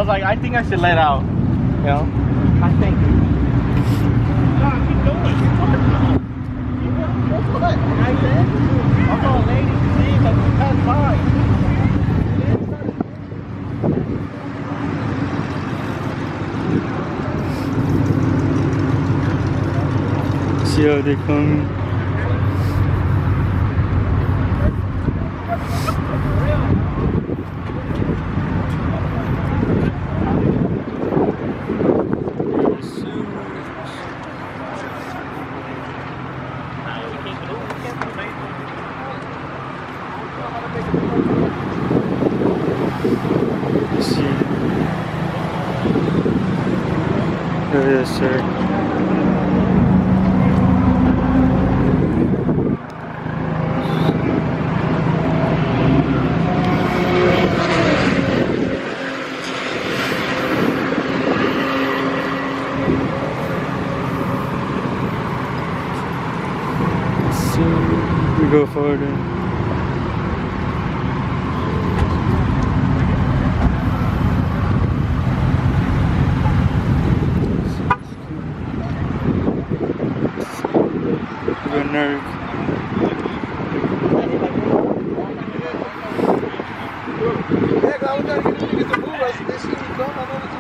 was like, I think I should let out. You know? I think. Nah, keep going. What's what? I said? I saw a lady see that we passed by. See how they come. See. Yes, sir. So we go further. Nerd. Yeah, I was trying to get the food. This shit was gone.